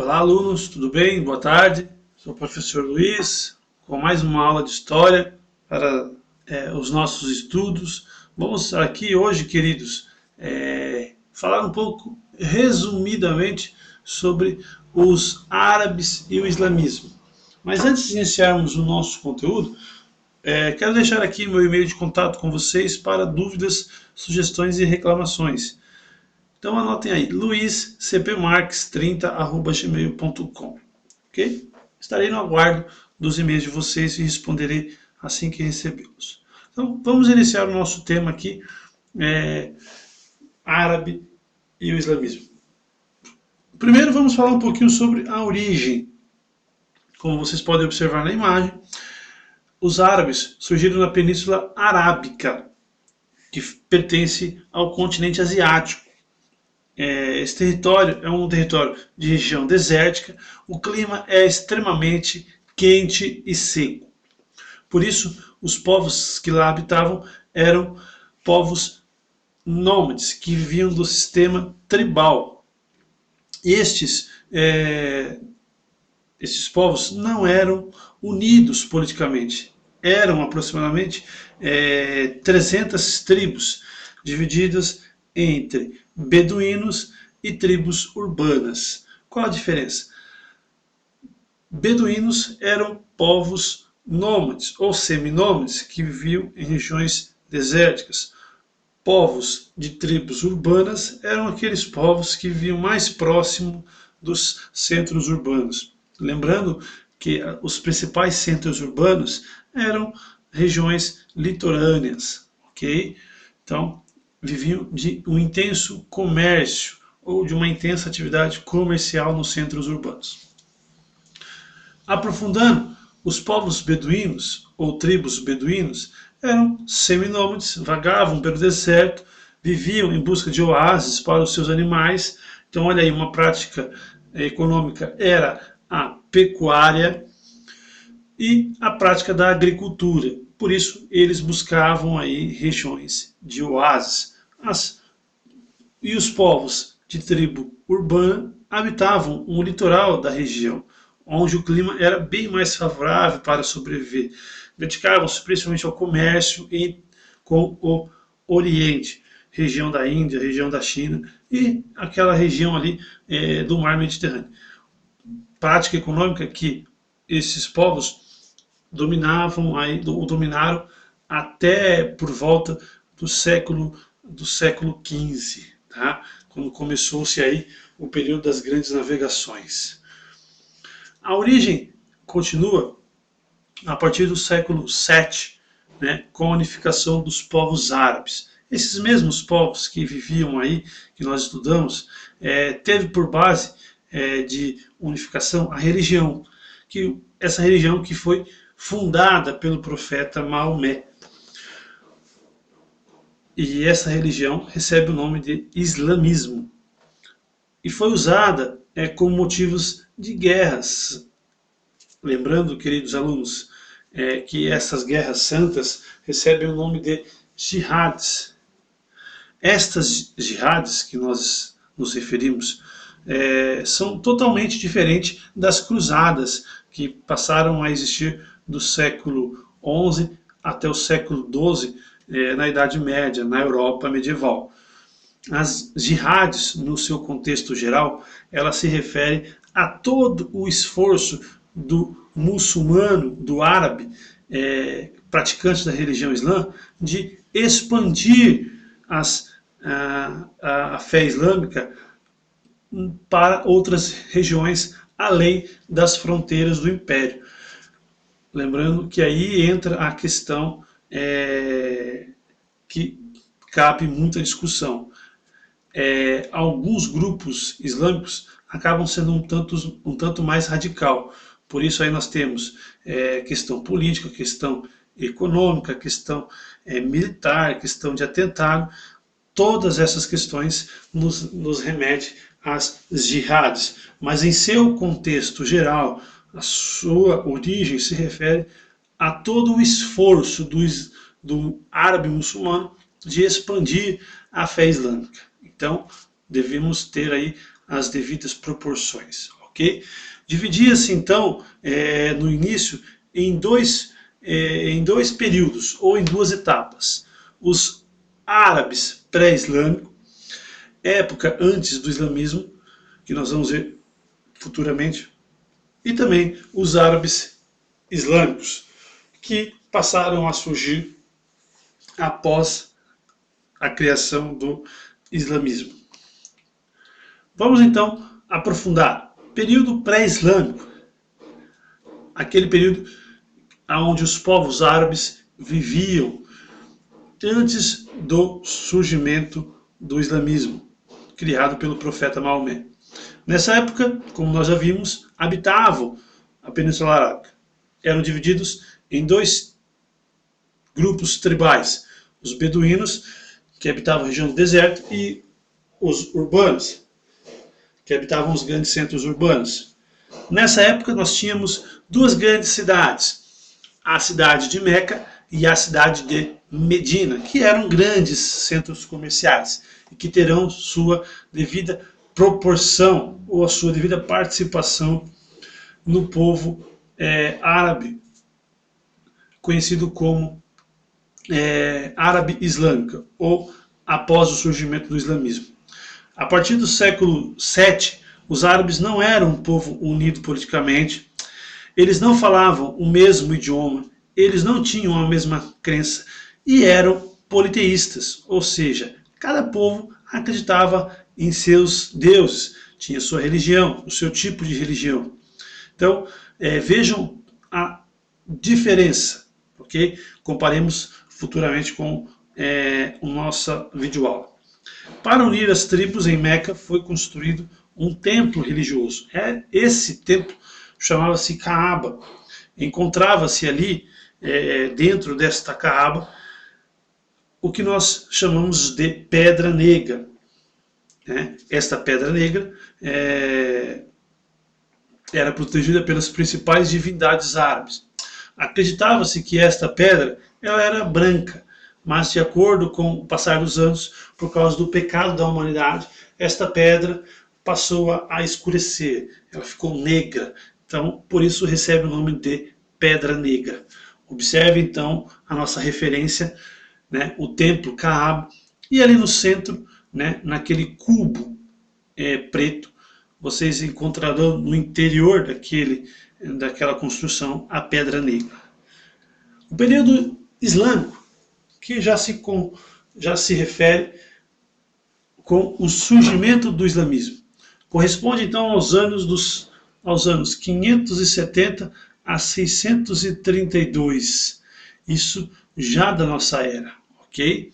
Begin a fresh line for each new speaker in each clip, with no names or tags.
Olá, alunos, tudo bem? Boa tarde. Sou o professor Luiz, com mais uma aula de História para os nossos estudos. Vamos aqui hoje, queridos, falar um pouco, resumidamente, sobre os árabes e o islamismo. Mas antes de iniciarmos o nosso conteúdo, quero deixar aqui meu e-mail de contato com vocês para dúvidas, sugestões e reclamações. Então anotem aí, luizcpmarques30@gmail.com, ok? Estarei no aguardo dos e-mails de vocês e responderei assim que recebê-los. Então vamos iniciar o nosso tema aqui, árabe e o islamismo. Primeiro vamos falar um pouquinho sobre a origem. Como vocês podem observar na imagem, os árabes surgiram na Península Arábica, que pertence ao continente asiático. Esse território é um território de região desértica, o clima é extremamente quente e seco. Por isso, os povos que lá habitavam eram povos nômades, que viviam do sistema tribal. Estes povos não eram unidos politicamente. Eram aproximadamente 300 tribos, divididas entre beduínos e tribos urbanas. Qual a diferença? Beduínos eram povos nômades ou seminômades que viviam em regiões desérticas. Povos de tribos urbanas eram aqueles povos que viviam mais próximo dos centros urbanos. Lembrando que os principais centros urbanos eram regiões litorâneas, ok? Então, viviam de um intenso comércio ou de uma intensa atividade comercial nos centros urbanos. Aprofundando, os povos beduínos ou tribos beduínos eram seminômades, vagavam pelo deserto, viviam em busca de oásis para os seus animais. Então, olha aí, uma prática econômica era a pecuária e a prática da agricultura. Por isso, eles buscavam aí regiões de oásis. E os povos de tribo urbana habitavam o litoral da região, onde o clima era bem mais favorável para sobreviver. Dedicavam-se principalmente ao comércio com o Oriente, região da Índia, região da China e aquela região ali do mar Mediterrâneo. Prática econômica que esses povos dominaram até por volta do século XV, tá? Quando começou-se aí o período das grandes navegações. A origem continua a partir do século VII, né, com a unificação dos povos árabes. Esses mesmos povos que viviam aí, que nós estudamos, teve por base de unificação a religião, essa religião que foi fundada pelo profeta Maomé. E essa religião recebe o nome de islamismo. E foi usada como motivos de guerras. Lembrando, queridos alunos, que essas guerras santas recebem o nome de jihadis. Estas jihadis que nós nos referimos são totalmente diferentes das cruzadas que passaram a existir do século XI até o século XII, na Idade Média, na Europa medieval. As jihadis, no seu contexto geral, ela se refere a todo o esforço do muçulmano, do árabe, praticante da religião islã, de expandir a fé islâmica para outras regiões além das fronteiras do Império. Lembrando que aí entra a questão que cabe muita discussão. Alguns grupos islâmicos acabam sendo um tanto mais radical. Por isso aí nós temos questão política, questão econômica, questão militar, questão de atentado. Todas essas questões nos remetem às jihadis. Mas em seu contexto geral, a sua origem se refere a todo o esforço do árabe muçulmano de expandir a fé islâmica. Então, devemos ter aí as devidas proporções, ok? ok? Dividia-se então, no início, em dois períodos, ou em duas etapas. Os árabes pré-islâmicos, época antes do islamismo, que nós vamos ver futuramente, e também os árabes islâmicos, que passaram a surgir após a criação do islamismo. Vamos então aprofundar. Período pré-islâmico, aquele período onde os povos árabes viviam antes do surgimento do islamismo, criado pelo profeta Maomé. Nessa época, como nós já vimos, habitavam a Península Arábica. Eram divididos em dois grupos tribais: os beduínos, que habitavam a região do deserto, e os urbanos, que habitavam os grandes centros urbanos. Nessa época nós tínhamos duas grandes cidades, a cidade de Meca e a cidade de Medina, que eram grandes centros comerciais e que terão sua devida proporção ou a sua devida participação no povo árabe, conhecido como árabe islâmica, ou após o surgimento do islamismo. A partir do século VII, os árabes não eram um povo unido politicamente, eles não falavam o mesmo idioma, eles não tinham a mesma crença e eram politeístas, ou seja, cada povo acreditava em seus deuses, tinha sua religião, o seu tipo de religião. Então, vejam a diferença, ok? Comparemos futuramente com a nossa videoaula. Para unir as tribos em Meca foi construído um templo religioso. Esse templo chamava-se Kaaba. Encontrava-se ali, dentro desta Kaaba, o que nós chamamos de Pedra Negra. Esta Pedra Negra era protegida pelas principais divindades árabes. Acreditava-se que esta pedra ela era branca, mas de acordo com o passar dos anos, por causa do pecado da humanidade, esta pedra passou a escurecer, ela ficou negra. Então, por isso recebe o nome de Pedra Negra. Observe então a nossa referência, o templo Kaaba, e ali no centro, naquele cubo preto, vocês encontrarão no interior daquela construção a Pedra Negra. O período islâmico, que já se refere com o surgimento do islamismo, corresponde então aos anos 570 a 632, isso já da nossa era, ok?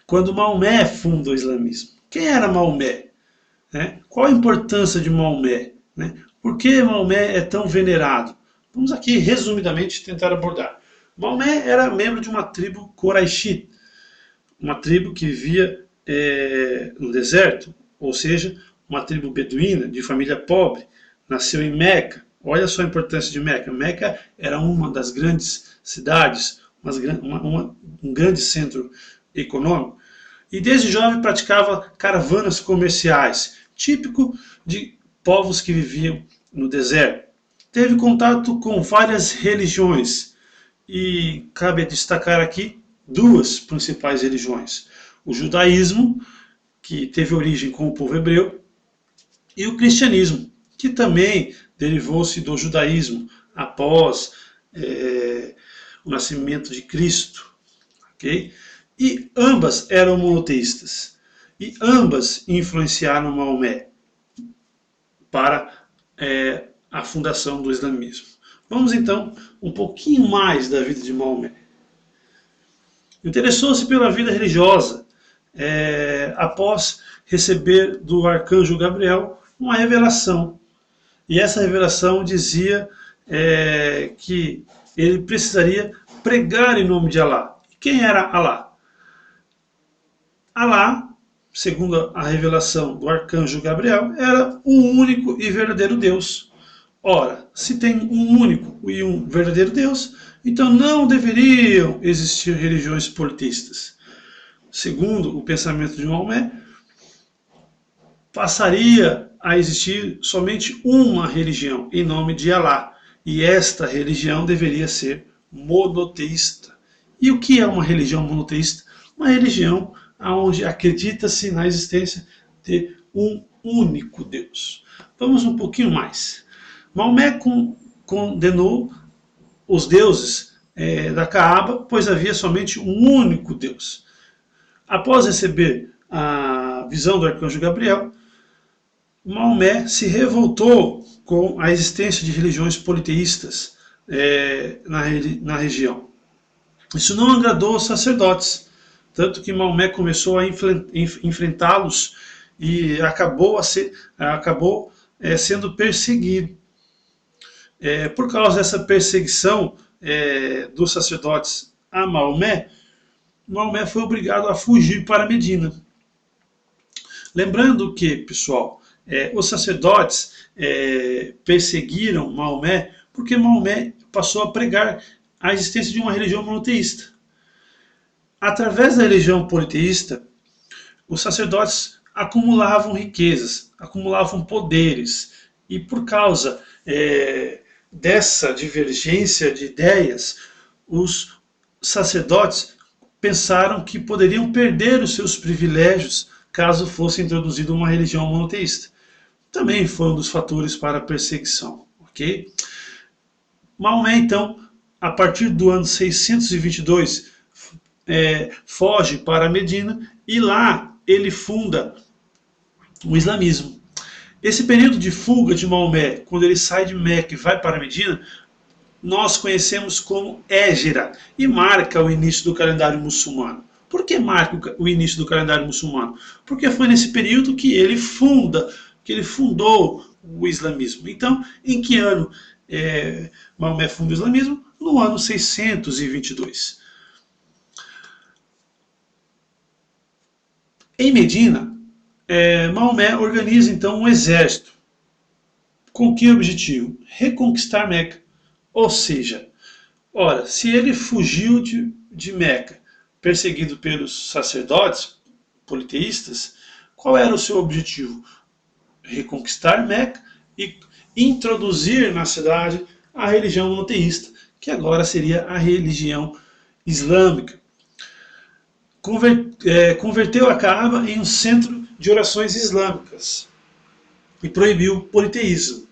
Quando Maomé funda o islamismo. Quem era Maomé? Qual a importância de Maomé? Por que Maomé é tão venerado? Vamos aqui resumidamente tentar abordar. Maomé era membro de uma tribo Qurayshite, uma tribo que vivia no deserto, ou seja, uma tribo beduína de família pobre, nasceu em Meca. Olha só a importância de Meca. Meca era uma das grandes cidades, um grande centro econômico, e desde jovem praticava caravanas comerciais, típico de povos que viviam no deserto. Teve contato com várias religiões, e cabe destacar aqui duas principais religiões: o judaísmo, que teve origem com o povo hebreu, e o cristianismo, que também derivou-se do judaísmo após o nascimento de Cristo, ok? E ambas eram monoteístas, e ambas influenciaram Maomé para a fundação do islamismo. Vamos então um pouquinho mais da vida de Maomé. Interessou-se pela vida religiosa após receber do arcanjo Gabriel uma revelação. E essa revelação dizia que ele precisaria pregar em nome de Alá. Quem era Alá? Alá, segundo a revelação do arcanjo Gabriel, era o único e verdadeiro Deus. Ora, se tem um único e um verdadeiro Deus, então não deveriam existir religiões politeístas. Segundo o pensamento de Maomé, passaria a existir somente uma religião, em nome de Alá. E esta religião deveria ser monoteísta. E o que é uma religião monoteísta? Uma religião onde acredita-se na existência de um único Deus. Vamos um pouquinho mais. Maomé condenou os deuses da Caaba, pois havia somente um único Deus. Após receber a visão do arcanjo Gabriel, Maomé se revoltou com a existência de religiões politeístas na região. Isso não agradou os sacerdotes, tanto que Maomé começou a enfrentá-los e acabou sendo perseguido. Por causa dessa perseguição dos sacerdotes a Maomé, Maomé foi obrigado a fugir para Medina. Lembrando que, pessoal, os sacerdotes perseguiram Maomé porque Maomé passou a pregar a existência de uma religião monoteísta. Através da religião politeísta, os sacerdotes acumulavam riquezas, acumulavam poderes, e por causa dessa divergência de ideias, os sacerdotes pensaram que poderiam perder os seus privilégios caso fosse introduzida uma religião monoteísta. Também foi um dos fatores para a perseguição. Ok? Maomé, então, a partir do ano 622, foge para Medina e lá ele funda o islamismo. Esse período de fuga de Maomé, quando ele sai de Meca e vai para Medina, nós conhecemos como Hégira e marca o início do calendário muçulmano. Por que marca o início do calendário muçulmano? Porque foi nesse período que ele fundou o islamismo. Então, em que ano Maomé funda o islamismo? No ano 622. Em Medina, Maomé organiza então um exército. Com que objetivo? Reconquistar Meca. Ou seja, ora, se ele fugiu de Meca, perseguido pelos sacerdotes politeístas, qual era o seu objetivo? Reconquistar Meca e introduzir na cidade a religião monoteísta, que agora seria a religião islâmica. Converteu a Caaba em um centro de orações islâmicas e proibiu o politeísmo.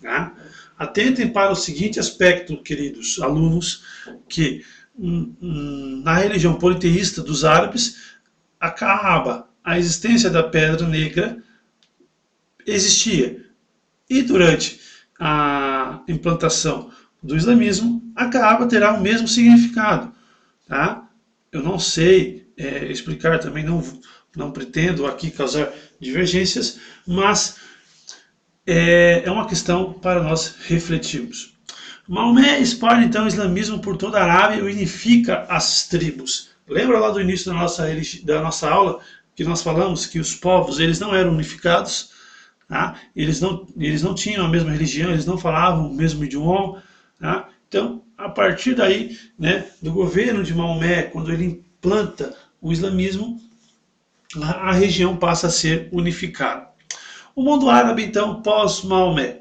Tá? Atentem para o seguinte aspecto, queridos alunos, que na religião politeísta dos árabes, a Kaaba, a existência da pedra negra, existia. E durante a implantação do islamismo, a Kaaba terá o mesmo significado. Tá? Eu não sei explicar também, não pretendo aqui causar divergências, mas é uma questão para nós refletirmos. Maomé espalha então o islamismo por toda a Arábia e unifica as tribos. Lembra lá do início da nossa aula que nós falamos que os povos eles não eram unificados, tá? Eles não tinham a mesma religião, eles não falavam o mesmo idioma. Tá? Então, a partir daí, né, do governo de Maomé, quando ele implanta o islamismo, a região passa a ser unificada. O mundo árabe, então, pós-Maomé.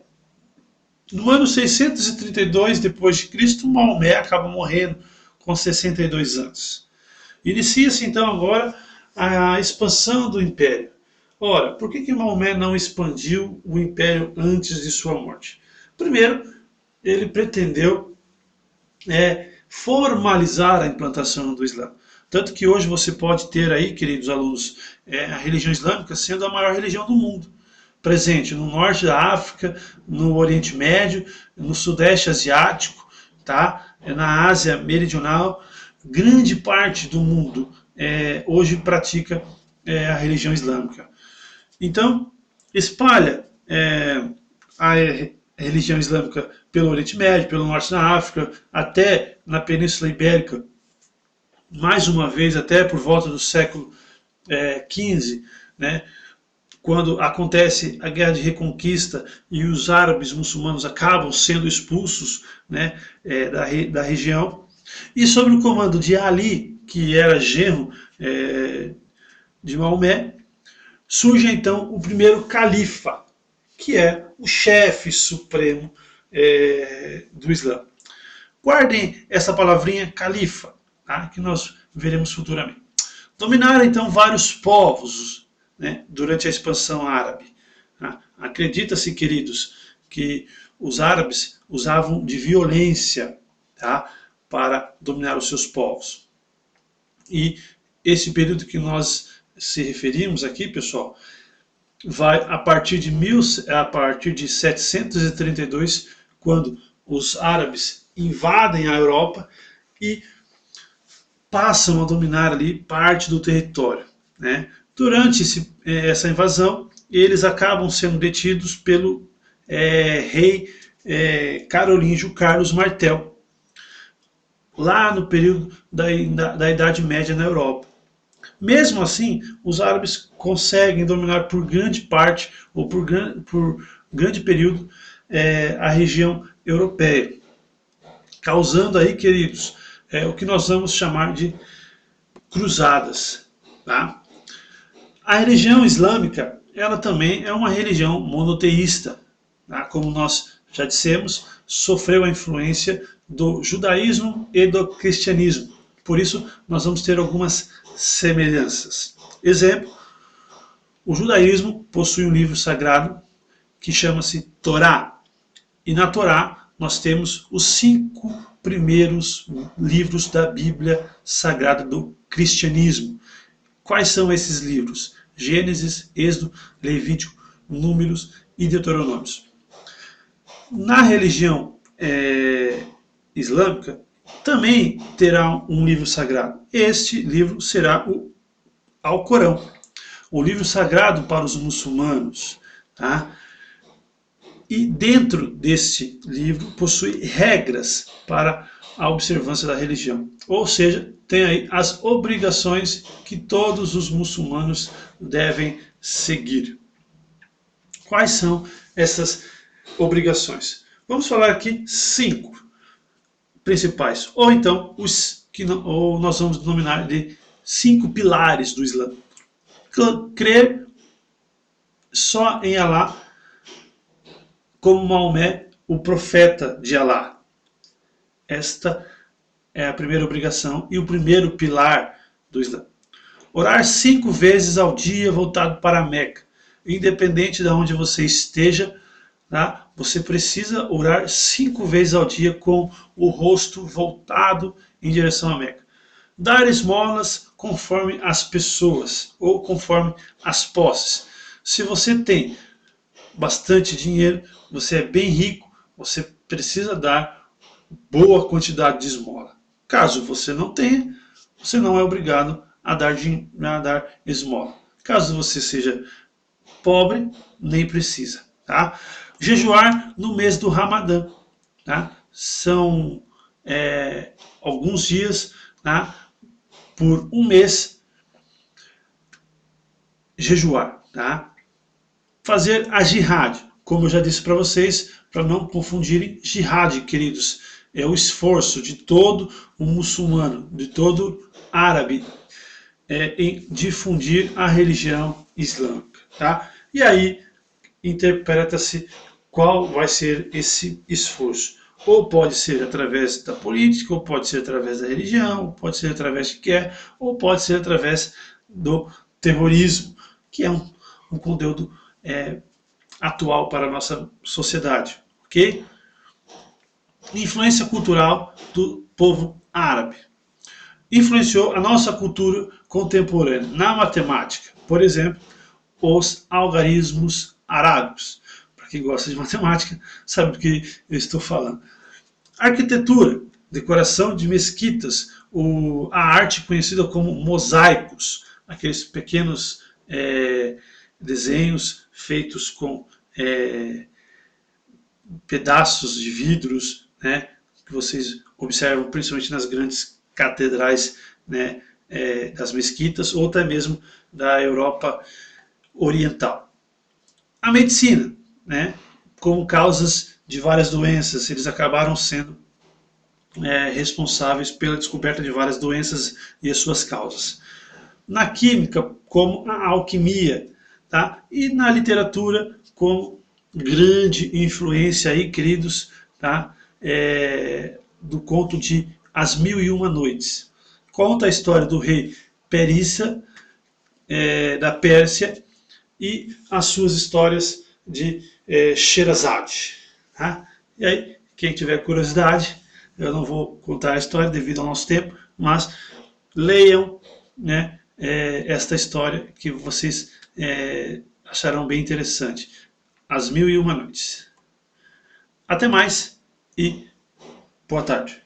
No ano 632 d.C., Maomé acaba morrendo com 62 anos. Inicia-se, então, agora a expansão do império. Ora, por que Maomé não expandiu o império antes de sua morte? Primeiro, ele pretendeu formalizar a implantação do Islã. Tanto que hoje você pode ter aí, queridos alunos, a religião islâmica sendo a maior religião do mundo. Presente no norte da África, no Oriente Médio, no Sudeste Asiático, tá? Na Ásia Meridional. Grande parte do mundo hoje pratica a religião islâmica. Então, espalha a religião islâmica pelo Oriente Médio, pelo norte da África, até na Península Ibérica, mais uma vez, até por volta do século XV, né? Quando acontece a guerra de reconquista e os árabes muçulmanos acabam sendo expulsos, né, da região. E sob o comando de Ali, que era genro de Maomé, surge então o primeiro califa. que é o chefe supremo do Islã. Guardem essa palavrinha califa, tá? Que nós veremos futuramente. Dominaram então vários povos, né, durante a expansão árabe. Tá? Acredita-se, queridos, que os árabes usavam de violência, tá, para dominar os seus povos. E esse período que nós se referimos aqui, pessoal, vai a partir de 732, quando os árabes invadem a Europa e passam a dominar ali parte do território, né? Durante essa invasão, eles acabam sendo detidos pelo rei carolíngio Carlos Martel, lá no período da Idade Média na Europa. Mesmo assim, os árabes conseguem dominar por grande parte, ou por grande período, a região europeia, causando aí, queridos, o que nós vamos chamar de cruzadas. Tá? A religião islâmica, ela também é uma religião monoteísta. Tá? Como nós já dissemos, sofreu a influência do judaísmo e do cristianismo. Por isso, nós vamos ter algumas semelhanças. Exemplo, o judaísmo possui um livro sagrado que chama-se Torá. E na Torá nós temos os 5 primeiros livros da Bíblia Sagrada do cristianismo. Quais são esses livros? Gênesis, Êxodo, Levítico, Números e Deuteronômios. Na religião islâmica, também terá um livro sagrado. Este livro será o Alcorão, o livro sagrado para os muçulmanos. Tá? E dentro deste livro possui regras para a observância da religião. Ou seja, tem aí as obrigações que todos os muçulmanos devem seguir. Quais são essas obrigações? Vamos falar aqui 5 principais, ou então os que ou nós vamos denominar de 5 pilares do Islã. Crer só em Alá como Maomé, o profeta de Alá. Esta é a primeira obrigação e o primeiro pilar do Islã. Orar 5 vezes ao dia voltado para a Meca. Independente de onde você esteja, tá? Você precisa orar 5 vezes ao dia com o rosto voltado em direção à Meca. Dar esmolas conforme as pessoas ou conforme as posses. Se você tem bastante dinheiro, você é bem rico, você precisa dar boa quantidade de esmola. Caso você não tenha, você não é obrigado a dar esmola. Caso você seja pobre, nem precisa. Tá? Jejuar no mês do Ramadã. Tá? São alguns dias, tá? Por um mês jejuar. Tá? Fazer a jihad, como eu já disse para vocês, para não confundirem, jihad, queridos, é o esforço de todo o muçulmano, de todo árabe, em difundir a religião islâmica. Tá? E aí interpreta-se qual vai ser esse esforço. Ou pode ser através da política, ou pode ser através da religião, ou pode ser através de quer, ou pode ser através do terrorismo, que é um conteúdo atual para a nossa sociedade. Ok? Influência cultural do povo árabe. Influenciou a nossa cultura contemporânea na matemática. Por exemplo, os algarismos arábicos. Para quem gosta de matemática, sabe do que eu estou falando. Arquitetura, decoração de mesquitas, a arte conhecida como mosaicos, aqueles pequenos desenhos feitos com pedaços de vidros, né, que vocês observam principalmente nas grandes catedrais, né, das mesquitas ou até mesmo da Europa Oriental. A medicina, né, como causas de várias doenças, eles acabaram sendo responsáveis pela descoberta de várias doenças e as suas causas. Na química, como a alquimia, tá? E na literatura, como grande influência aí, queridos, tá? Do conto de As Mil e Uma Noites. Conta a história do rei Perissa, da Pérsia, e as suas histórias de Sherazade. Tá? E aí, quem tiver curiosidade, eu não vou contar a história devido ao nosso tempo, mas leiam, né, esta história que vocês acharão bem interessante. As Mil e Uma Noites. Até mais e boa tarde.